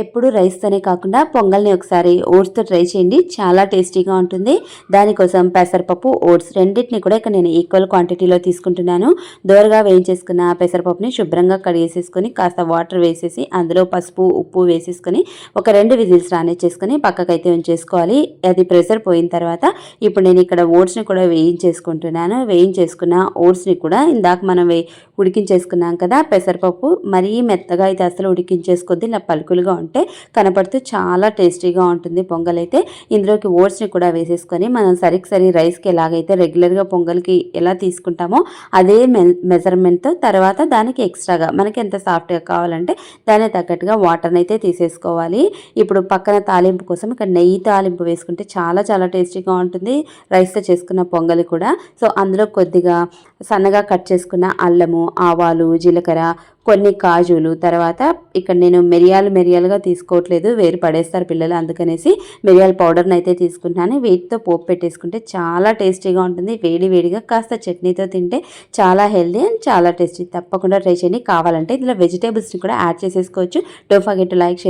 ఎప్పుడు రైస్తోనే కాకుండా పొంగల్ని ఒకసారి ఓట్స్తో ట్రై చేయండి, చాలా టేస్టీగా ఉంటుంది. దానికోసం పెసరపప్పు, ఓట్స్ రెండింటిని కూడా ఇక్కడ నేను ఈక్వల్ క్వాంటిటీలో తీసుకుంటున్నాను. దోరగా వేయించేసుకున్న పెసరపప్పుని శుభ్రంగా కడిగేసేసుకొని కాస్త వాటర్ వేసేసి అందులో పసుపు, ఉప్పు వేసేసుకొని ఒక 2 విజిల్స్ రానిచ్చేసుకొని పక్కకైతే ఉంచేసుకోవాలి. అది ప్రెషర్ పోయిన తర్వాత ఇప్పుడు నేను ఇక్కడ ఓట్స్ని కూడా వేయించేసుకుంటున్నాను. వేయించేసుకున్న ఓట్స్ని కూడా ఇందాక మనం ఉడికించేసుకున్నాం కదా పెసరపప్పు, మరీ మెత్తగా అయితే అసలు ఉడికించేసుకొద్ది, ఇలా పలుకులుగా ఉంటే కనపడుతూ చాలా టేస్టీగా ఉంటుంది పొంగల్ అయితే. ఇందులోకి ఓట్స్ని కూడా వేసేసుకొని మనం సరి రైస్కి ఎలాగైతే రెగ్యులర్గా పొంగల్కి ఎలా తీసుకుంటామో అదే మెజర్మెంట్తో తర్వాత దానికి ఎక్స్ట్రాగా మనకి ఎంత సాఫ్ట్గా కావాలంటే దానికి తగ్గట్టుగా వాటర్ని అయితే తీసేసుకోవాలి. ఇప్పుడు పక్కన తాలింపు కోసం ఇక్కడ నెయ్యి తాలింపు వేసుకుంటే చాలా చాలా టేస్టీగా ఉంటుంది రైస్తో చేసుకున్న పొంగల్ కూడా. సో అందులో కొద్దిగా సన్నగా కట్ చేసుకున్న అల్లము, ఆవాలు, జీలకర్ర, కొన్ని కాజులు, తర్వాత ఇక్కడ నేను మిరియాలుగా తీసుకోవట్లేదు, వేరు పడేస్తారు పిల్లలు, అందుకనేసి మిరియాల పౌడర్ని అయితే తీసుకుంటున్నాను. వీటితో పోపు పెట్టేసుకుంటే చాలా టేస్టీగా ఉంటుంది. వేడిగా కాస్త చట్నీతో తింటే చాలా హెల్దీ అండ్ చాలా టేస్టీ. తప్పకుండా ట్రై చేయండి. కావాలంటే ఇందులో వెజిటేబుల్స్ని కూడా యాడ్ చేసేసుకోవచ్చు. Don't forget to like, share.